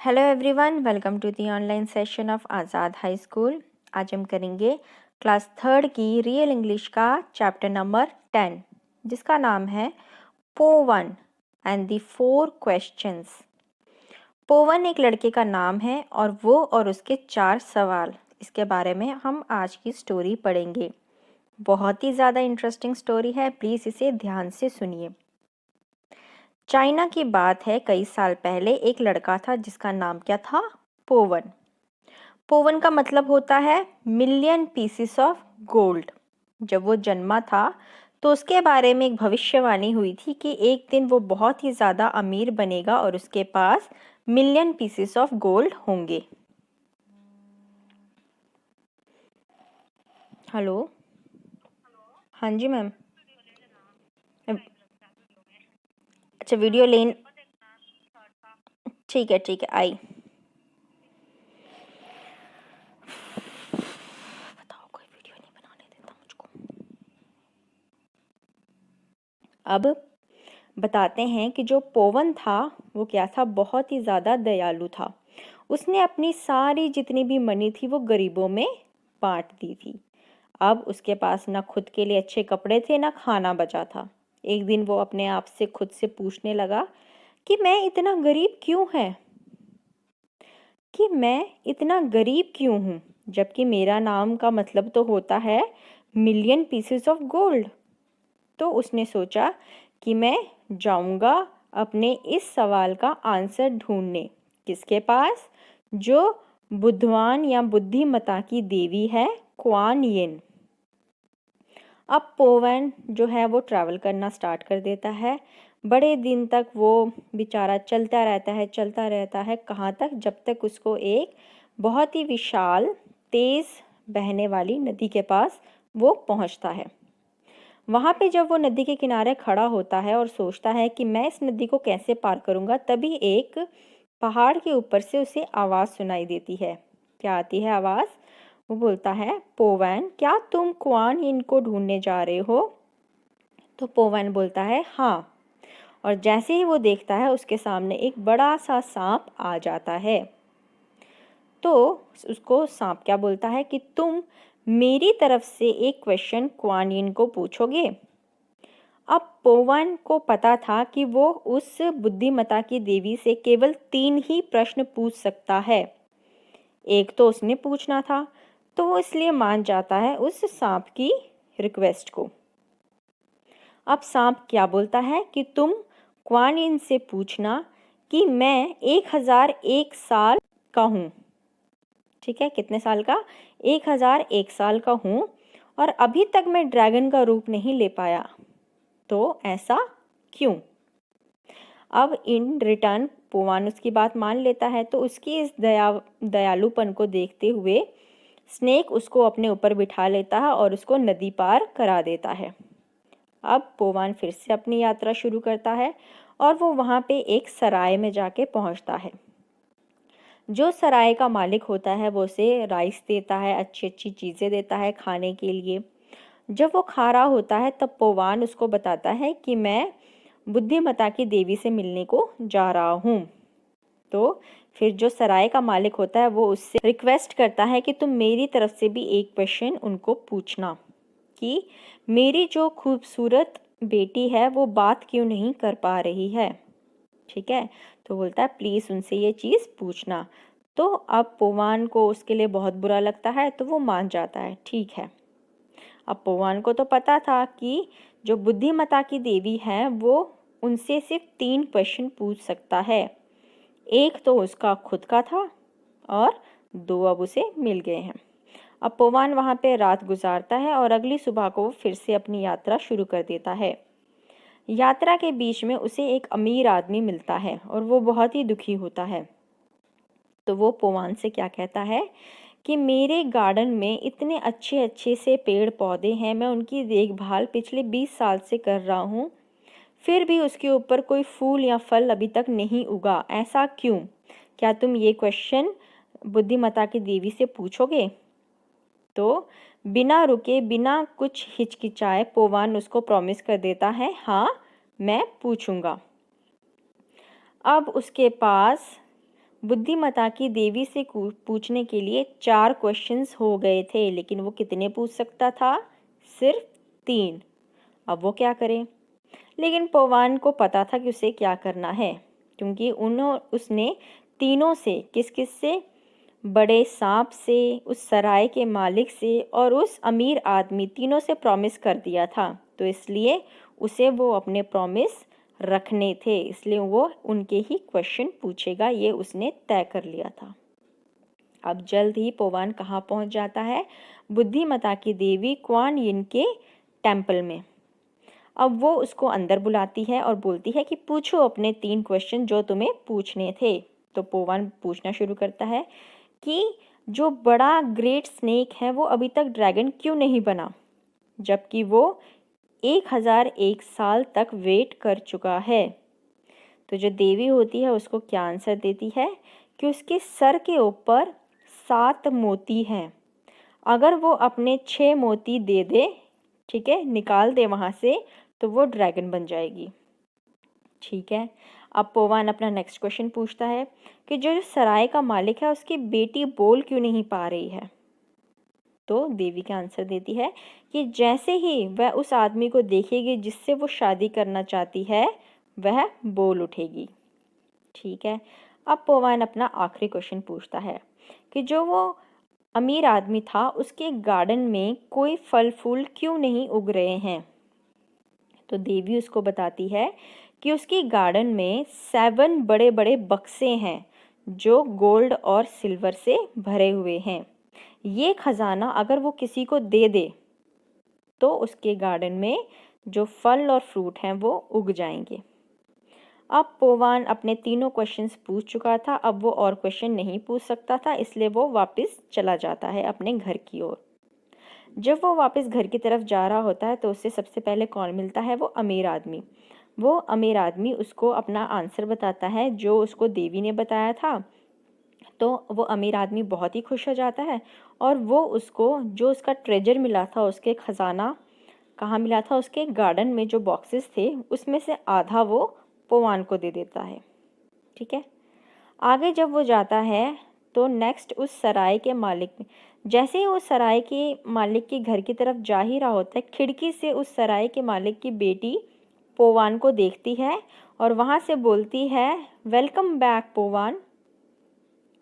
Hello everyone, welcome to the online session of Azad high school. आज हम करेंगे class third की रियल इंग्लिश का चैप्टर नंबर 10, जिसका नाम है पोवन एंड दी 4 क्वेश्चंस। पोवन एक लड़के का नाम है और वो और उसके 4 सवाल, इसके बारे में हम आज की स्टोरी पढ़ेंगे। बहुत ही ज़्यादा इंटरेस्टिंग स्टोरी है, प्लीज़ इसे ध्यान से सुनिए। चाइना की बात है, कई साल पहले एक लड़का था जिसका नाम क्या था? पोवन। पोवन का मतलब होता है मिलियन पीसेस ऑफ गोल्ड। जब वो जन्मा था तो उसके बारे में एक भविष्यवाणी हुई थी कि एक दिन वो बहुत ही ज़्यादा अमीर बनेगा और उसके पास मिलियन पीसेस ऑफ गोल्ड होंगे। हेलो। हाँ जी मैम। अच्छा, वीडियो लेन, ठीक है आई। बताओ, कोई वीडियो नहीं बनाने देता मुझको। अब बताते हैं कि जो पोवन था वो क्या था, बहुत ही ज़्यादा दयालु था। उसने अपनी सारी जितनी भी मनी थी वो गरीबों में बांट दी थी। अब उसके पास ना खुद के लिए अच्छे कपड़े थे ना खाना बचा था। एक दिन वो अपने आप से खुद से पूछने लगा कि मैं इतना गरीब क्यों है, कि मैं इतना गरीब क्यों हूँ, जबकि मेरा नाम का मतलब तो होता है मिलियन पीसेस ऑफ गोल्ड। तो उसने सोचा कि मैं जाऊंगा अपने इस सवाल का आंसर ढूंढने। किसके पास? जो बुद्धवान या बुद्धिमता की देवी है, क्वान यिन। अब पोवन जो है वो ट्रैवल करना स्टार्ट कर देता है। बड़े दिन तक वो बेचारा चलता रहता है। कहाँ तक? जब तक उसको एक बहुत ही विशाल तेज़ बहने वाली नदी के पास वो पहुँचता है। वहाँ पे जब वो नदी के किनारे खड़ा होता है और सोचता है कि मैं इस नदी को कैसे पार करूँगा, तभी एक पहाड़ के ऊपर से उसे आवाज़ सुनाई देती है। क्या आती है आवाज़? वो बोलता है, पोवन, क्या तुम क्वान यिन को ढूंढने जा रहे हो? तो पोवन बोलता है हाँ। और जैसे ही वो देखता है उसके सामने एक बड़ा सा सांप आ जाता है। तो उसको सांप क्या बोलता है कि तुम मेरी तरफ से एक क्वेश्चन क्वान यिन को पूछोगे। अब पोवन को पता था कि वो उस बुद्धिमता की देवी से केवल 3 ही प्रश्न पूछ सकता है। एक तो उसने पूछना था, तो वो इसलिए मान जाता है उस सांप की रिक्वेस्ट को। अब सांप क्या बोलता है कि तुम क्वान यिन से पूछना कि मैं 1001 साल का हूँ। ठीक है, कितने साल का? 1001 साल का हूँ और अभी तक मैं ड्रैगन का रूप नहीं ले पाया। तो ऐसा क्यों? अब इन रिटर्न पोवन उसकी बात मान लेता है। तो उसकी इस दयालुपन को देखते हुए स्नेक उसको अपने ऊपर बिठा लेता है और उसको नदी पार करा देता है। अब पोवन फिर से अपनी यात्रा शुरू करता है और वो वहाँ पे एक सराय में जाके पहुँचता है। जो सराय का मालिक होता है वो उसे राइस देता है, अच्छी अच्छी चीज़ें देता है खाने के लिए। जब वो खा रहा होता है तब पोवन उसको बताता है कि मैं बुद्धिमता की देवी से मिलने को जा रहा हूँ। तो फिर जो सराय का मालिक होता है वो उससे रिक्वेस्ट करता है कि तुम मेरी तरफ से भी एक क्वेश्चन उनको पूछना कि मेरी जो खूबसूरत बेटी है वो बात क्यों नहीं कर पा रही है। ठीक है, तो बोलता है प्लीज़ उनसे ये चीज़ पूछना। तो अब पोवन को उसके लिए बहुत बुरा लगता है, तो वो मान जाता है, ठीक है। अब पोवन को तो पता था कि जो बुद्धिमता की देवी है वो उनसे सिर्फ 3 क्वेश्चन पूछ सकता है। एक तो उसका खुद का था और 2 अब उसे मिल गए हैं। अब पोवन वहाँ पे रात गुजारता है और अगली सुबह को फिर से अपनी यात्रा शुरू कर देता है। यात्रा के बीच में उसे एक अमीर आदमी मिलता है और वो बहुत ही दुखी होता है। तो वो पोवन से क्या कहता है कि मेरे गार्डन में इतने अच्छे अच्छे से पेड़ पौधे हैं, मैं उनकी देखभाल पिछले 20 साल से कर रहा हूँ, फिर भी उसके ऊपर कोई फूल या फल अभी तक नहीं उगा। ऐसा क्यों? क्या तुम ये क्वेश्चन बुद्धिमता की देवी से पूछोगे? तो बिना रुके बिना कुछ हिचकिचाए पोवन उसको प्रॉमिस कर देता है, हाँ मैं पूछूंगा। अब उसके पास बुद्धिमता की देवी से पूछने के लिए 4 क्वेश्चंस हो गए थे, लेकिन वो कितने पूछ सकता था? सिर्फ 3। अब वो क्या करे? लेकिन पौवान को पता था कि उसे क्या करना है, क्योंकि उसने तीनों से, किस किस से? बड़े सांप से, उस सराय के मालिक से और उस अमीर आदमी, तीनों से प्रॉमिस कर दिया था। तो इसलिए उसे वो अपने प्रॉमिस रखने थे, इसलिए वो उनके ही क्वेश्चन पूछेगा, ये उसने तय कर लिया था। अब जल्द ही पौवान कहाँ पहुँच जाता है? बुद्धिमता की देवी क्वान यिन के टेम्पल में। अब वो उसको अंदर बुलाती है और बोलती है कि पूछो अपने 3 क्वेश्चन जो तुम्हें पूछने थे। तो पौवान पूछना शुरू करता है कि जो बड़ा ग्रेट स्नेक है वो अभी तक ड्रैगन क्यों नहीं बना, जबकि वो 1001 साल तक वेट कर चुका है। तो जो देवी होती है उसको क्या आंसर देती है कि उसके सर के ऊपर 7 मोती हैं, अगर वो अपने 6 मोती दे दे, ठीक है, निकाल दे वहाँ से, तो वो ड्रैगन बन जाएगी। ठीक है, अब पौवान अपना नेक्स्ट क्वेश्चन पूछता है कि जो सराय का मालिक है उसकी बेटी बोल क्यों नहीं पा रही है। तो देवी का आंसर देती है कि जैसे ही वह उस आदमी को देखेगी जिससे वो शादी करना चाहती है, वह बोल उठेगी। ठीक है, अब पौवान अपना आखिरी क्वेश्चन पूछता है कि जो वो अमीर आदमी था उसके गार्डन में कोई फल फूल क्यों नहीं उग रहे हैं। तो देवी उसको बताती है कि उसकी गार्डन में 7 बड़े बड़े बक्से हैं जो गोल्ड और सिल्वर से भरे हुए हैं। ये खजाना अगर वो किसी को दे दे तो उसके गार्डन में जो फल और फ्रूट हैं वो उग जाएंगे। अब पौवान अपने तीनों क्वेश्चंस पूछ चुका था, अब वो और क्वेश्चन नहीं पूछ सकता था, इसलिए वो वापस चला जाता है अपने घर की ओर। जब वो वापस घर की तरफ जा रहा होता है तो उससे सबसे पहले कौन मिलता है? वो अमीर आदमी। वो अमीर आदमी उसको अपना आंसर बताता है जो उसको देवी ने बताया था। तो वो अमीर आदमी बहुत ही खुश हो जाता है और वो उसको जो उसका ट्रेजर मिला था, उसके खजाना कहाँ मिला था? उसके गार्डन में जो बॉक्सेस थे उसमें से आधा वो पौवान को दे देता है। ठीक है, आगे जब वो जाता है तो नेक्स्ट उस सराय के मालिक में, जैसे ही वो सराय के मालिक के घर की तरफ जा ही रहा होता है, खिड़की से उस सराय के मालिक की बेटी पौवान को देखती है और वहाँ से बोलती है, वेलकम बैक पौवान।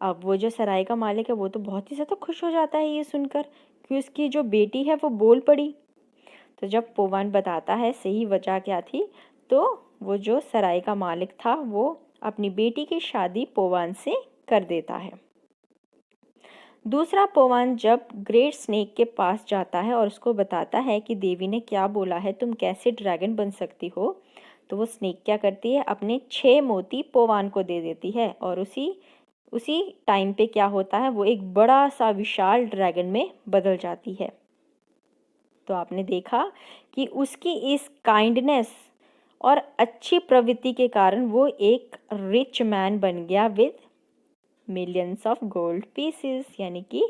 अब वो जो सराय का मालिक है वो तो बहुत ही ज़्यादा खुश हो जाता है ये सुनकर कि उसकी जो बेटी है वो बोल पड़ी। तो जब पौवान बताता है सही वजह क्या थी, तो वो जो सराय का मालिक था वो अपनी बेटी की शादी पौवान से कर देता है। दूसरा पौवान जब ग्रेट स्नेक के पास जाता है और उसको बताता है कि देवी ने क्या बोला है, तुम कैसे ड्रैगन बन सकती हो, तो वो स्नेक क्या करती है? अपने 6 मोती पौवान को दे देती है और उसी उसी टाइम पे क्या होता है? वो एक बड़ा सा विशाल ड्रैगन में बदल जाती है। तो आपने देखा कि उसकी इस काइंडनेस और अच्छी प्रवृत्ति के कारण वो एक रिच मैन बन गया with millions of gold pieces, यानी कि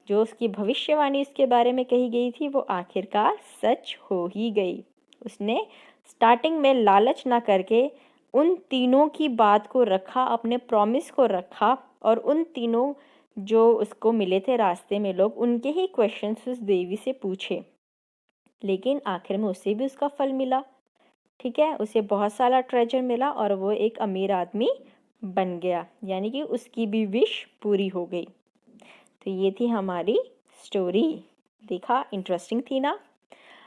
जो उसकी भविष्यवाणी उसके बारे में कही गई थी वो आखिरकार सच हो ही गई। उसने स्टार्टिंग में लालच ना करके उन तीनों की बात को रखा, अपने प्रॉमिस को रखा और उन तीनों जो उसको मिले थे रास्ते में लोग, उनके ही क्वेश्चंस उस देवी से पूछे, लेकिन आखिर में उसे भी उसका फल मिला। ठीक है, उसे बहुत सारा ट्रेजर मिला और वो एक अमीर आदमी बन गया, यानी कि उसकी भी विश पूरी हो गई। तो ये थी हमारी स्टोरी। देखा, इंटरेस्टिंग थी ना?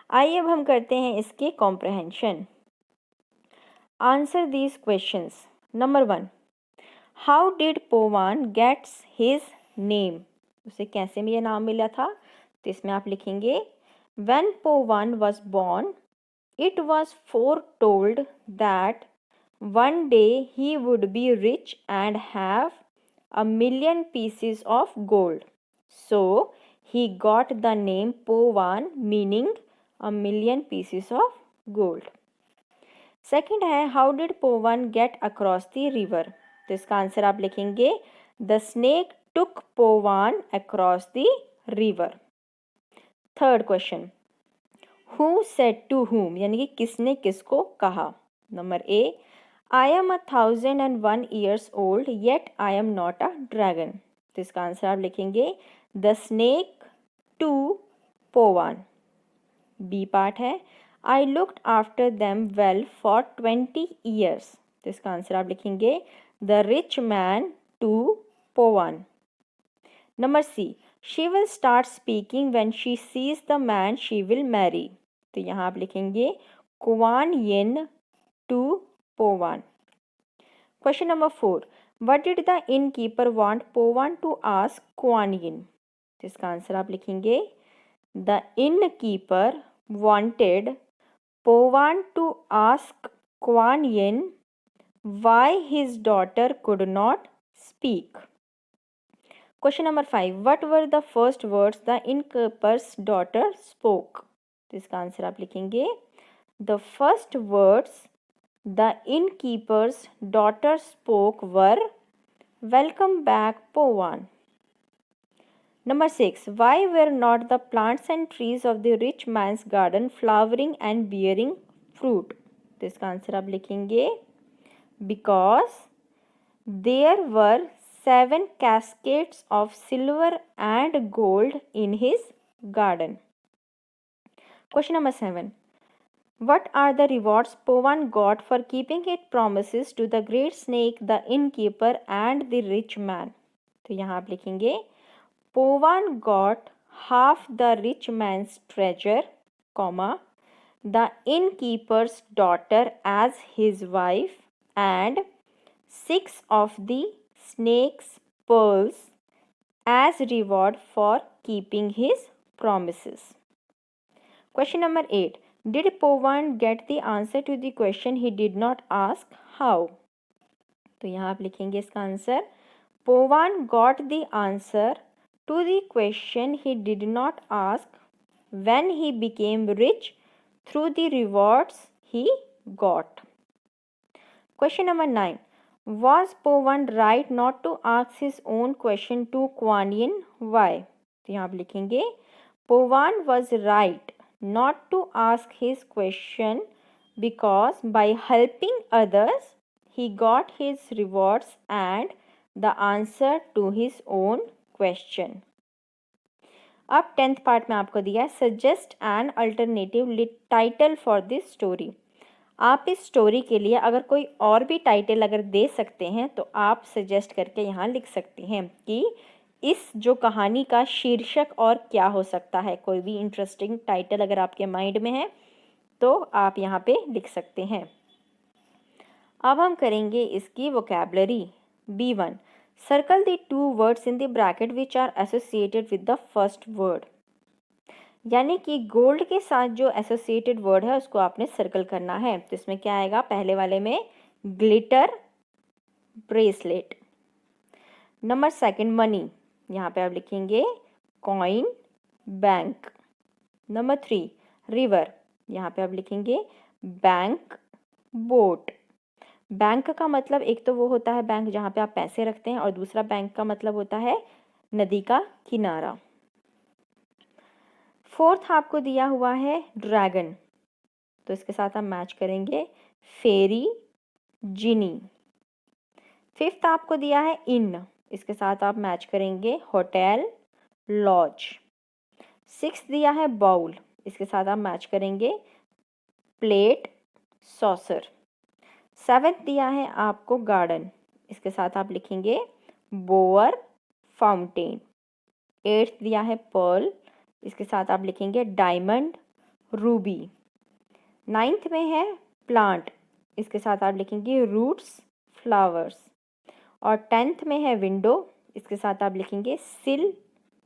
आइए अब हम करते हैं इसके comprehension. Answer these questions. Number 1, how did Pauwan gets his name? उसे कैसे में ये नाम मिला था? तो इसमें आप लिखेंगे, when Pauwan was born it was foretold that one day he would be rich and have 1,000,000 pieces of gold. So he got the name Povan, meaning 1,000,000 pieces of gold. Second है, how did Pauwan get across the river? तो इसका answer आप लिखेंगे, the snake took Pauwan across the river. Third question, who said to whom, यानी कि किसने किसको कहा? Number A, I am 1001 years old, yet I am not a dragon. तो इसका आंसर आप लिखेंगे The snake to Povan. B part है I looked after them well for 20 years. तो इसका आंसर आप लिखेंगे The rich man to Povan. Number C She will start speaking when she sees the man she will marry. तो यहाँ आप लिखेंगे Kuan Yin to Povan. Question number 4. What did the innkeeper want Povan to ask Kuan Yin? तो इसका answer आप लिखेंगे The innkeeper wanted Povan to ask Kuan Yin why his daughter could not speak. Question number 5. What were the first words the innkeeper's daughter spoke? तो इसका answer आप लिखेंगे The first words the innkeeper's daughter spoke were Welcome back, Povan. Number 6. Why were not the plants and trees of the rich man's garden flowering and bearing fruit? तो इसका answer आप लिखेंगे Because there were 7 cascades of silver and gold in his garden. Question number 7. What are the rewards Povan got for keeping its promises to the great snake, the innkeeper, and the rich man? तो यहाँ आप लिखेंगे Povan got half the rich man's treasure, comma, the innkeeper's daughter as his wife, and 6 of the snake's pearls as reward for keeping his promises. Question number 8. Did Povan get the answer to the question he did not ask? How? तो यहाँ आप लिखेंगे इसका answer Povan got the answer to the question he did not ask when he became rich through the rewards he got. Question number 9. Was Povan right not to ask his own question to Kuan Yin? Why? तो यहाँ आप लिखेंगे Povan was right not to ask his question because by helping others he got his rewards and the answer to his own question. अब 10th part में आपको दिया है suggest an alternative title for this story. आप इस story के लिए अगर कोई और भी टाइटल अगर दे सकते हैं तो आप सजेस्ट करके यहाँ लिख सकते हैं कि इस जो कहानी का शीर्षक और क्या हो सकता है. कोई भी इंटरेस्टिंग टाइटल अगर आपके माइंड में है तो आप यहाँ पे लिख सकते हैं. अब हम करेंगे इसकी vocabulary. B1. Circle the 2 words in the bracket which are associated with the first word. यानी कि गोल्ड के साथ जो एसोसिएटेड वर्ड है उसको आपने सर्कल करना है. तो इसमें क्या आएगा पहले वाले में ग्लिटर ब्रेसलेट. Number 2 money. यहाँ पे आप लिखेंगे कॉइन बैंक. Number 3 river. यहाँ पे आप लिखेंगे बैंक बोट. बैंक का मतलब एक तो वो होता है बैंक जहाँ पे आप पैसे रखते हैं और दूसरा बैंक का मतलब होता है नदी का किनारा. 4th आपको दिया हुआ है ड्रैगन. तो इसके साथ हम मैच करेंगे फेरी जिनी. 5th आपको दिया है इन. इसके साथ आप मैच करेंगे होटल लॉज. 6th दिया है बाउल. इसके साथ आप मैच करेंगे प्लेट सॉसर. 7th दिया है आपको गार्डन. इसके साथ आप लिखेंगे बोअर फाउंटेन. 8th दिया है पर्ल. इसके साथ आप लिखेंगे डायमंड रूबी. 9th में है प्लांट. इसके साथ आप लिखेंगे रूट्स फ्लावर्स. और 10th में है विंडो. इसके साथ आप लिखेंगे सिल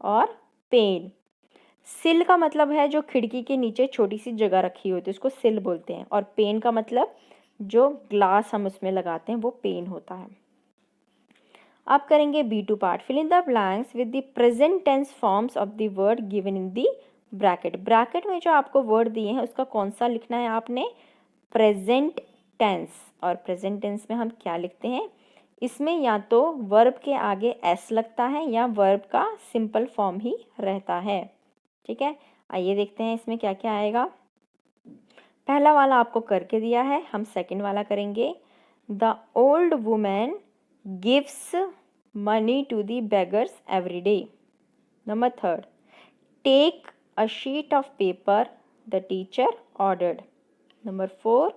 और पेन. सिल का मतलब है जो खिड़की के नीचे छोटी सी जगह रखी होती है उसको सिल बोलते हैं. और पेन का मतलब जो ग्लास हम उसमें लगाते हैं वो पेन होता है. अब करेंगे B2 part. Fill in the blanks with the present tense forms of the word given in the bracket. Bracket में जो आपको वर्ड दिए हैं उसका कौन सा लिखना है आपने प्रेजेंट टेंस. और प्रेजेंट टेंस में हम क्या लिखते हैं इसमें या तो वर्ब के आगे एस लगता है या वर्ब का सिंपल फॉर्म ही रहता है. ठीक है. आइए देखते हैं इसमें क्या क्या आएगा. पहला वाला आपको करके दिया है. हम सेकंड वाला करेंगे. The old women gives money to the beggars every day. Number 3, take a sheet of paper, the teacher ordered. Number 4,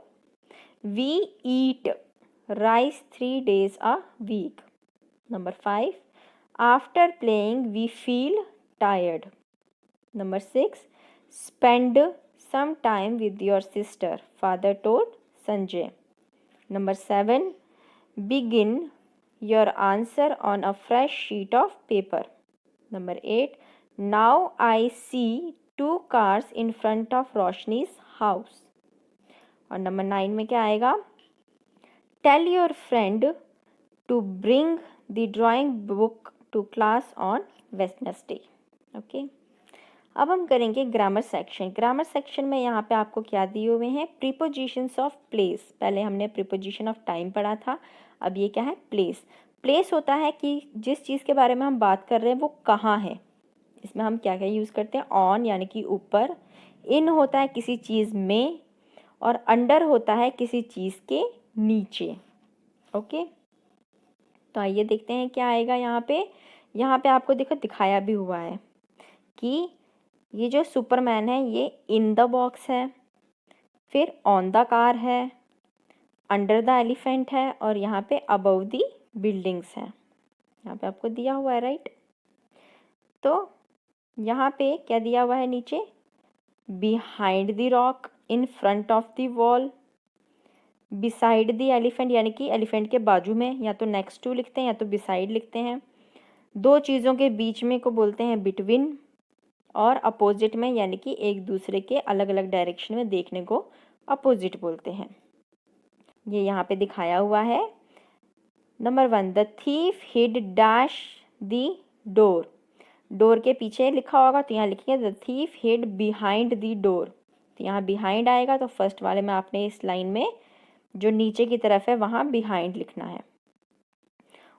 we eat rice 3 days a week। Number 5, after playing we feel tired। Number 6, spend some time with your sister, father told Sanjay। Number 7, begin your answer on a fresh sheet of paper। Number 8, now I see 2 cars in front of Roshni's house। और number 9 में क्या आएगा? Tell your friend to bring the drawing book to class on Wednesday। Okay, अब हम करेंगे grammar section. Grammar section में यहाँ पे आपको क्या दिए हुए हैं? Prepositions of place. पहले हमने प्रीपोजिशन ऑफ टाइम पढ़ा था, अब ये क्या है? प्लेस। प्लेस होता है कि जिस चीज़ के बारे में हम बात कर रहे हैं वो कहाँ है। इसमें हम क्या क्या यूज़ करते हैं? ऑन यानी कि ऊपर, इन होता है किसी चीज़ में, और अंडर होता है किसी चीज़ के नीचे। ओके, तो आइए देखते हैं क्या आएगा यहाँ पे। यहाँ पे आपको देखो दिखाया भी हुआ है कि ये जो सुपरमैन है ये इन द बॉक्स है, फिर ऑन द कार है, अंडर द एलिफेंट है, और यहाँ पे अबव द बिल्डिंग्स है। यहाँ पे आपको दिया हुआ है, राइट। तो यहाँ पे क्या दिया हुआ है नीचे? Behind the rock, in front of the wall, beside the elephant यानी कि एलिफेंट के बाजू में, या तो नेक्स्ट टू लिखते हैं या तो बिसाइड लिखते हैं। दो चीज़ों के बीच में को बोलते हैं बिटवीन, और अपोजिट में यानी कि एक दूसरे के अलग अलग डायरेक्शन में देखने को अपोजिट बोलते हैं। ये यहाँ पे दिखाया हुआ है। Number 1, the thief hid dash the door. Door के पीछे लिखा होगा तो यहाँ लिखेंगे the thief hid behind the door. तो यहाँ बिहाइंड आएगा, तो फर्स्ट वाले में आपने इस लाइन में जो नीचे की तरफ है वहाँ बिहाइंड लिखना है।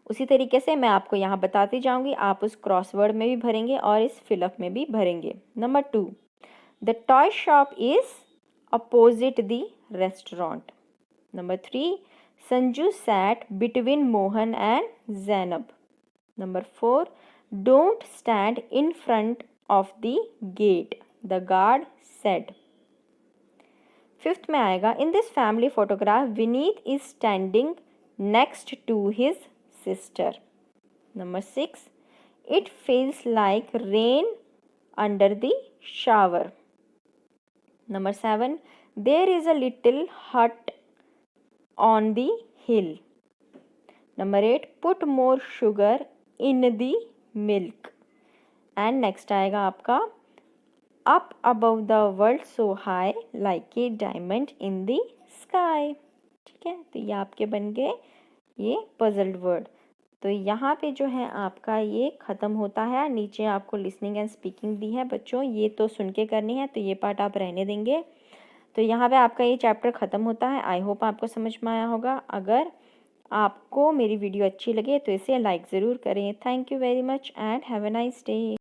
उसी तरीके से मैं आपको यहाँ बताती जाऊँगी, आप उस क्रॉसवर्ड में भी भरेंगे और इस फिलअप में भी भरेंगे। Number 2, the toy shop is opposite the restaurant. Number 3, Sanju sat between Mohan and Zainab. Number 4, don't stand in front of the gate, the guard said. 5th में आएगा, in this family photograph Vineet is standing next to his sister. Number 6, it feels like rain under the shower. Number 7, there is a little hut on the hill. Number 8, put more sugar in the milk. And next आएगा आपका, up above the world so high like a diamond in the sky. ठीक है, तो ये आपके बन गए ये पजल्ड वर्ड। तो यहाँ पे जो है आपका ये ख़त्म होता है। नीचे आपको लिसनिंग एंड स्पीकिंग दी है बच्चों, ये तो सुन के करनी है, तो ये पार्ट आप रहने देंगे। तो यहाँ पे आपका ये चैप्टर ख़त्म होता है। आई होप आपको समझ में आया होगा। अगर आपको मेरी वीडियो अच्छी लगे तो इसे लाइक ज़रूर करें। Thank you very much and have a nice day.